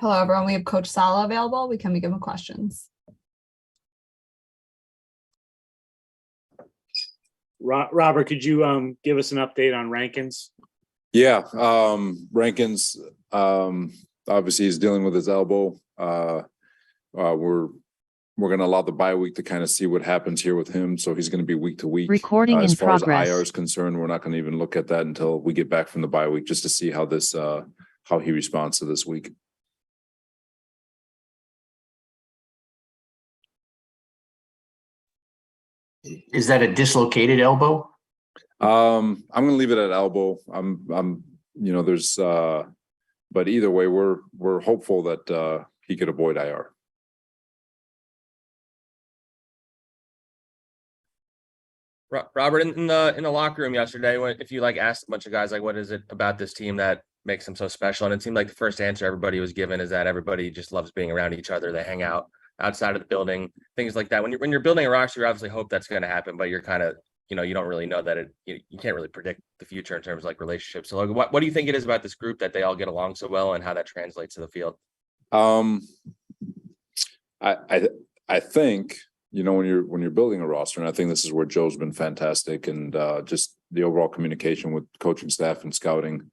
Hello, everyone. We have Coach Saleh available. We can begin with questions. Robert, could you give us an update on Rankins? Yeah, Rankins obviously he's dealing with his elbow. We're going to allow the bye week to kind of see what happens here with him. So he's going to be week to week. Recording in progress. As far as IR is concerned, we're not going to even look at that until we get back from the bye week, just to see how this how he responds to this week. Is that a dislocated elbow? I'm going to leave it at elbow. There's but either way, we're hopeful that he could avoid IR. Robert, in the locker room yesterday, if you asked a bunch of guys what is it about this team that makes them so special, and it seemed like the first answer everybody was given is that everybody just loves being around each other. They hang out outside of the building, things like that. When you're building a roster, you obviously hope that's going to happen, but you're kind of you don't really know that you can't really predict the future in terms of relationships. So what do you think it is about this group that they all get along so well, and how that translates to the field? I think. When you're building a roster, and I think this is where Joe's been fantastic, and just the overall communication with coaching staff and scouting.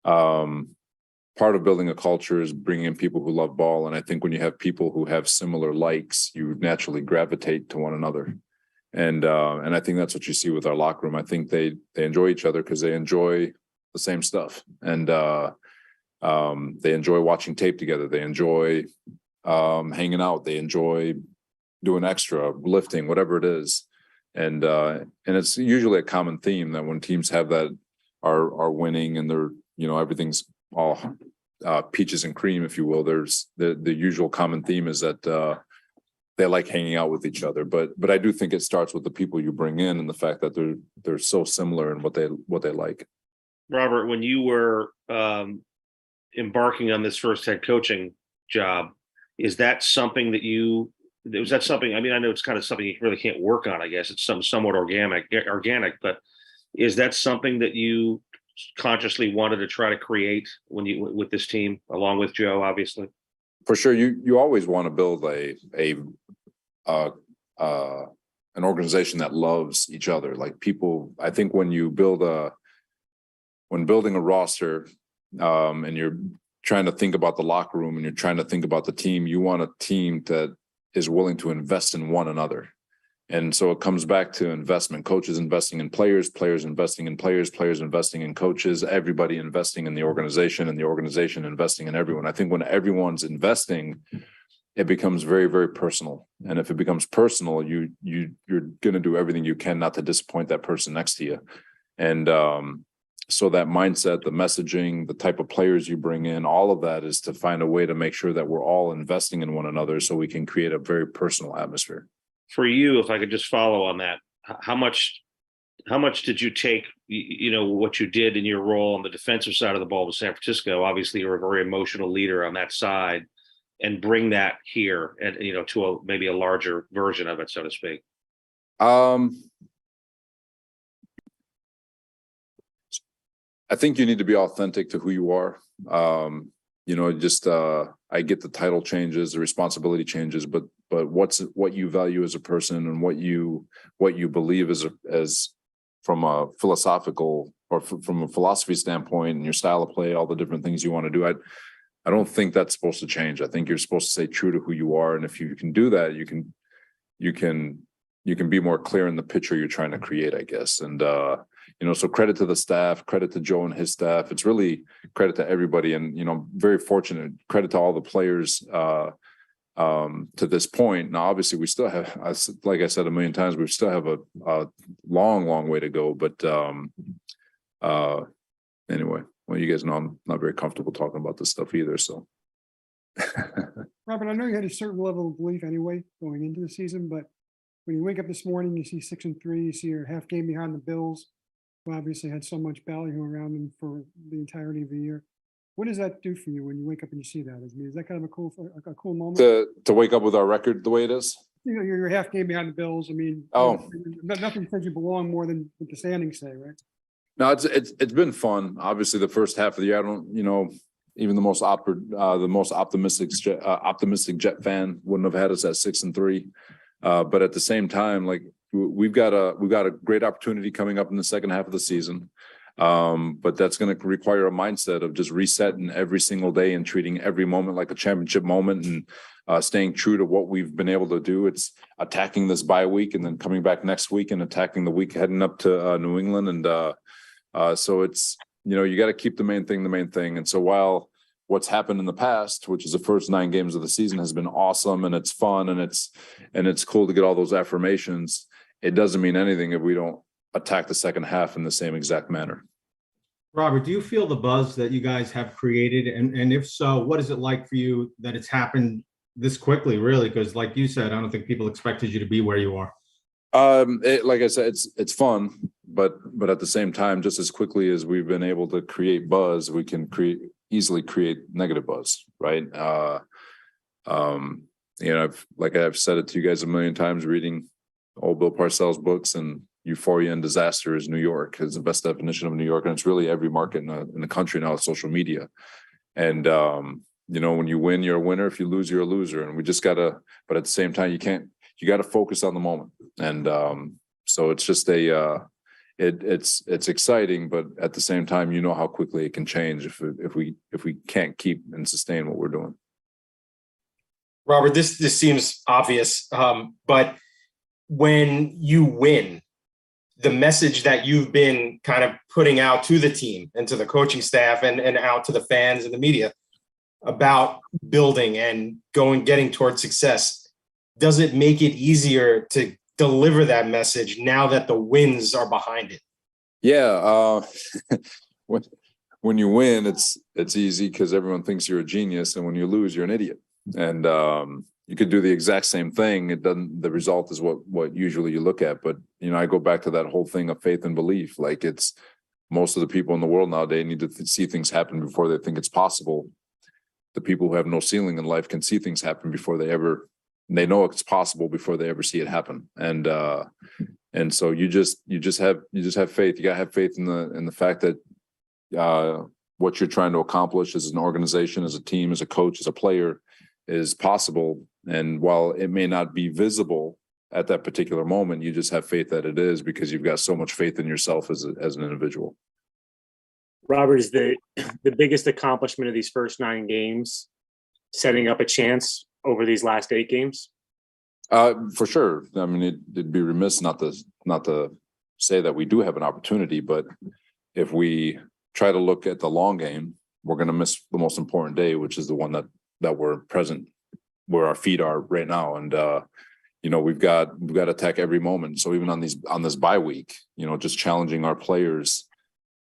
Part of building a culture is bringing in people who love ball, and I think when you have people who have similar likes, you naturally gravitate to one another, and I think that's what you see with our locker room. I think they enjoy each other because they enjoy the same stuff, and they enjoy watching tape together. They enjoy hanging out. They enjoy doing extra lifting, whatever it is, and it's usually a common theme that when teams have that are winning and they're everything's all peaches and cream, if you will. There's the usual common theme is that they like hanging out with each other, but I do think it starts with the people you bring in and the fact that they're so similar in what they like. Robert, when you were embarking on this first head coaching job, is that something that was that something? I mean, I know it's kind of something you really can't work on. I guess it's somewhat organic, but is that something that you consciously wanted to try to create with this team, along with Joe, obviously? For sure, you always want to build an organization that loves each other. Like people, I think when building a roster, and you're trying to think about the locker room and you're trying to think about the team, you want a team that is willing to invest in one another. And so it comes back to investment, coaches investing in players, players investing in players, players investing in coaches, everybody investing in the organization, and the organization investing in everyone. I think when everyone's investing, it becomes very, very personal. And if it becomes personal, you're going to do everything you can not to disappoint that person next to you. And so that mindset, the messaging, the type of players you bring in, all of that is to find a way to make sure that we're all investing in one another so we can create a very personal atmosphere. For you, if I could just follow on that, how much did you take, what you did in your role on the defensive side of the ball with San Francisco? Obviously, you're a very emotional leader on that side, and bring that here and, to maybe a larger version of it, so to speak. I think you need to be authentic to who you are. I get the title changes, the responsibility changes, but what you value as a person and what you believe as from a philosophical or from a philosophy standpoint, and your style of play, all the different things you want to do. I don't think that's supposed to change. I think you're supposed to stay true to who you are, and if you can do that, you can be more clear in the picture you're trying to create, I guess. And so credit to the staff, credit to Joe and his staff. It's really credit to everybody, and very fortunate. Credit to all the players to this point. Now, obviously, we still have, like I said a million times, we still have a long way to go. But anyway, well, you guys know I'm not very comfortable talking about this stuff either. So, Robert, I know you had a certain level of belief anyway going into the season, but when you wake up this morning, you see 6-3, you see your half game behind the Bills, who obviously had so much ballyhoo around them for the entirety of the year. What does that do for you when you wake up and you see that? Is that kind of a cool moment? To wake up with our record the way it is? You're half game behind the Bills. I mean, nothing says you belong more than what the standings say, right? No, it's been fun. Obviously, the first half of the year, even the most optimistic Jet fan wouldn't have had us at 6-3. But at the same time, like we've got a great opportunity coming up in the second half of the season. But that's going to require a mindset of just resetting every single day and treating every moment like a championship moment, and staying true to what we've been able to do. It's attacking this bye week and then coming back next week and attacking the week heading up to New England. And so it's, you got to keep the main thing. And so while what's happened in the past, which is the first 9 games of the season, has been awesome and it's fun and it's cool to get all those affirmations, it doesn't mean anything if we don't attack the second half in the same exact manner. Robert, do you feel the buzz that you guys have created? And if so, what is it like for you that it's happened this quickly, really? Because like you said, I don't think people expected you to be where you are. Like I said, it's fun, but at the same time, just as quickly as we've been able to create buzz, we can easily create negative buzz, right? I've said it to you guys a million times, reading old Bill Parcells books, and euphoria and disaster is New York, is the best definition of New York. And it's really every market in the country now, social media. And, when you win, you're a winner. If you lose, you're a loser. And we just but at the same time, you got to focus on the moment. And so it's just it's exciting, but at the same time, how quickly it can change if we can't keep and sustain what we're doing. Robert, this seems obvious, but when you win, the message that you've been kind of putting out to the team and to the coaching staff and out to the fans and the media about building and getting towards success, does it make it easier to deliver that message now that the wins are behind it? Yeah. When you win, it's easy because everyone thinks you're a genius. And when you lose, you're an idiot. And you could do the exact same thing. The result is what usually you look at. But, I go back to that whole thing of faith and belief. Like, it's most of the people in the world nowadays need to see things happen before they think it's possible. The people who have no ceiling in life can see things happen before they know it's possible before they ever see it happen. And so you just have faith. You gotta have faith in the fact that what you're trying to accomplish as an organization, as a team, as a coach, as a player, is possible. And while it may not be visible at that particular moment, you just have faith that it is, because you've got so much faith in yourself as an individual. Robert, is the biggest accomplishment of these first 9 games setting up a chance over these last 8 games? For sure. I mean, it'd be remiss not to say that we do have an opportunity, but if we try to look at the long game, we're going to miss the most important day, which is the one that we're present where our feet are right now. And we've got to attack every moment. So even on this bye week, just challenging our players.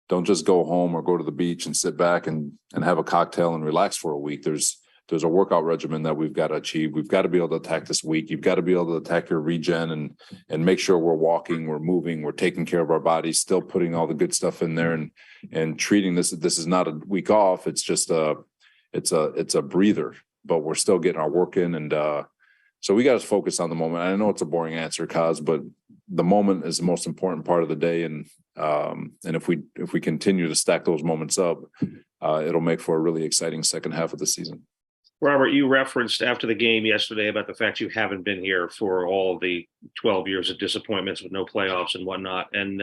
Don't just go home or go to the beach and sit back and have a cocktail and relax for a week. There's a workout regimen that we've got to achieve. We've got to be able to attack this week. You've got to be able to attack your regen and make sure we're walking, we're moving, we're taking care of our bodies, still putting all the good stuff in there and treating this. This is not a week off. It's just it's a breather, but we're still getting our work in. And so we got to focus on the moment. I know it's a boring answer, Kaz, but the moment is the most important part of the day. And if we continue to stack those moments up, it'll make for a really exciting second half of the season. Robert, you referenced after the game yesterday about the fact you haven't been here for all of the 12 years of disappointments with no playoffs and whatnot. And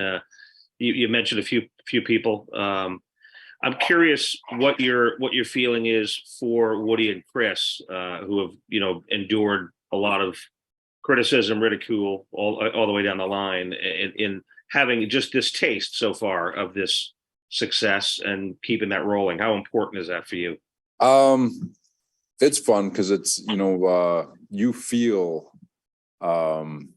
you mentioned a few people. I'm curious what your feeling is for Woody and Chris, who have endured a lot of criticism, ridicule, all the way down the line, in having just this taste so far of this success and keeping that rolling. How important is that for you? It's fun because it's, you feel, when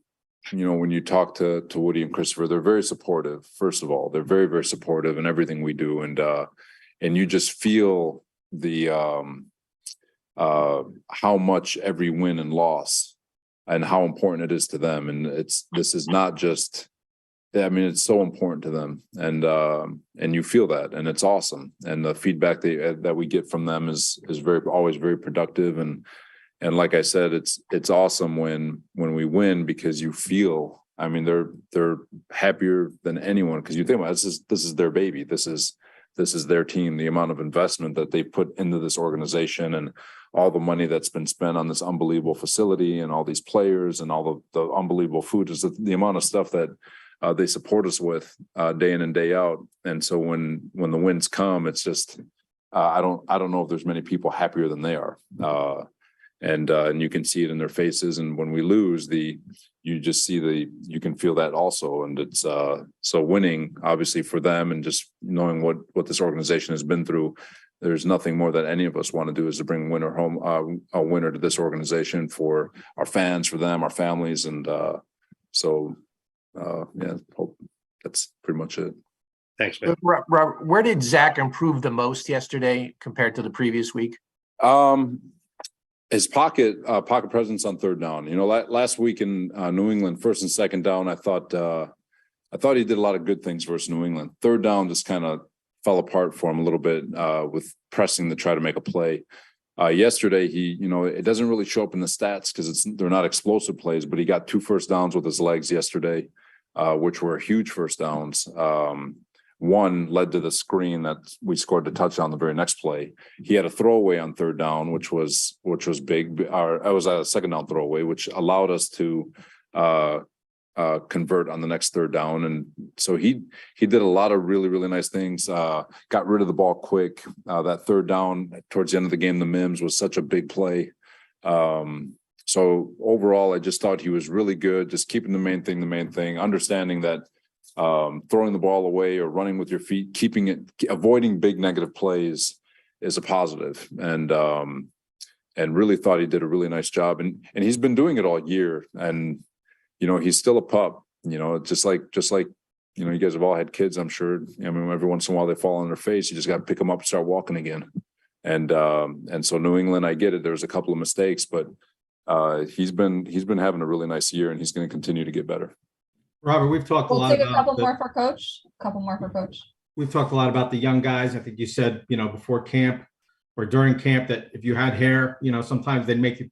you talk to Woody and Christopher, they're very supportive. First of all, they're very, very supportive in everything we do. And you just feel the, how much every win and loss and how important it is to them. And this is not just, it's so important to them, and you feel that, and it's awesome. And the feedback that we get from them is always very productive. And like I said, it's awesome when we win, because you feel, they're happier than anyone, because you think about it, this is their baby. This is their team, the amount of investment that they put into this organization and all the money that's been spent on this unbelievable facility and all these players and all of the unbelievable food, is the amount of stuff that they support us with day in and day out. And so when the wins come, it's just I don't know if there's many people happier than they are. And you can see it in their faces. And when we lose, you just see you can feel that also. And it's so winning, obviously, for them, and just knowing what this organization has been through, there's nothing more that any of us want to do is to bring a winner to this organization for our fans, for them, our families. And hope that's pretty much it. Thanks, man. Robert, where did Zach improve the most yesterday compared to the previous week? His pocket presence on third down. Last week in New England, first and second down, I thought he did a lot of good things versus New England. Third down just kind of fell apart for him a little bit with pressing to try to make a play. Yesterday, it doesn't really show up in the stats because they're not explosive plays, but he got 2 first downs with his legs yesterday, which were huge first downs. One led to the screen that we scored the touchdown the very next play. He had a throwaway on third down, which was big. It was a second down throwaway, which allowed us to convert on the next third down. And so he did a lot of really, really nice things. Got rid of the ball quick. That third down towards the end of the game, the Mims was such a big play. So overall, I just thought he was really good, just keeping the main thing, understanding that throwing the ball away or running with your feet, avoiding big negative plays is a positive. And really thought he did a really nice job. And he's been doing it all year. And, he's still a pup, just like, you guys have all had kids, I'm sure. I mean, every once in a while they fall on their face. You just got to pick them up and start walking again. And so New England, I get it. There's a couple of mistakes, but he's been having a really nice year, and he's going to continue to get better. Robert, we've talked a We'll lot take a about couple more for coach. We've talked a lot about the young guys. I think you said, before camp or during camp that if you had hair, sometimes they'd make you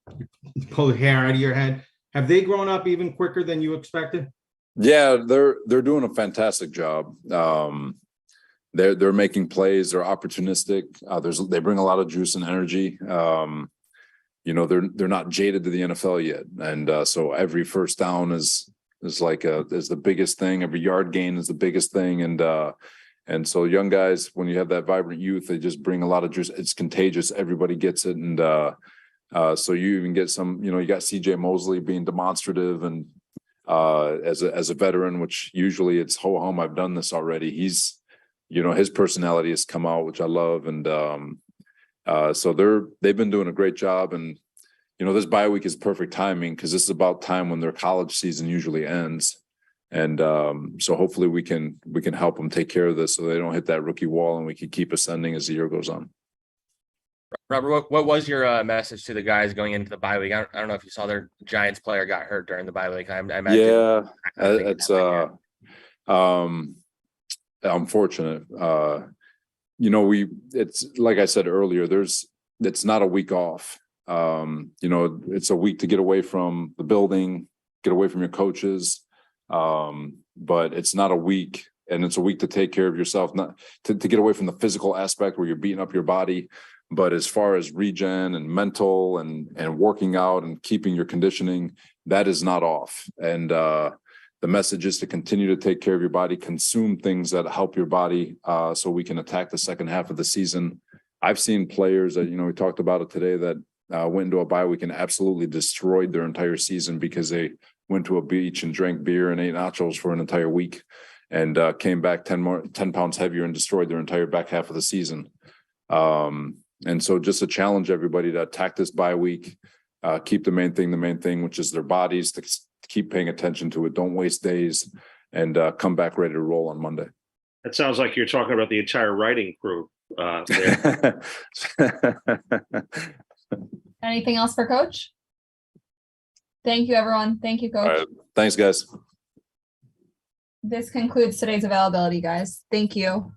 pull the hair out of your head. Have they grown up even quicker than you expected? Yeah, they're doing a fantastic job. They're making plays. They're opportunistic. They bring a lot of juice and energy. They're not jaded to the NFL yet, and so every first down is the biggest thing. Every yard gain is the biggest thing, and so young guys, when you have that vibrant youth, they just bring a lot of juice. It's contagious. Everybody gets it, and so you even get some. You got C.J. Mosley being demonstrative, and as a veteran, which usually it's ho hum. I've done this already. He's, his personality has come out, which I love, and so they've been doing a great job. And this bye week is perfect timing because this is about time when their college season usually ends. And so hopefully we can help them take care of this so they don't hit that rookie wall, and we can keep ascending as the year goes on. Robert, what was your message to the guys going into the bye week? I don't know if you saw their Giants player got hurt during the bye week. I imagine. Yeah, it's unfortunate. It's like I said earlier, it's not a week off. It's a week to get away from the building, get away from your coaches. But it's not a week, and it's a week to take care of yourself, not to get away from the physical aspect where you're beating up your body. But as far as regen and mental and working out and keeping your conditioning, that is not off. And the message is to continue to take care of your body, consume things that help your body, so we can attack the second half of the season. I've seen players that, we talked about it today, that went into a bye week and absolutely destroyed their entire season because they went to a beach and drank beer and ate nachos for an entire week, and came back 10 pounds heavier and destroyed their entire back half of the season. And so just to challenge everybody to attack this bye week, keep the main thing, which is their bodies, to keep paying attention to it. Don't waste days, and come back ready to roll on Monday. That sounds like you're talking about the entire writing crew. There. Anything else for coach? Thank you, everyone. Thank you, coach. All right. Thanks, guys. This concludes today's availability, guys. Thank you.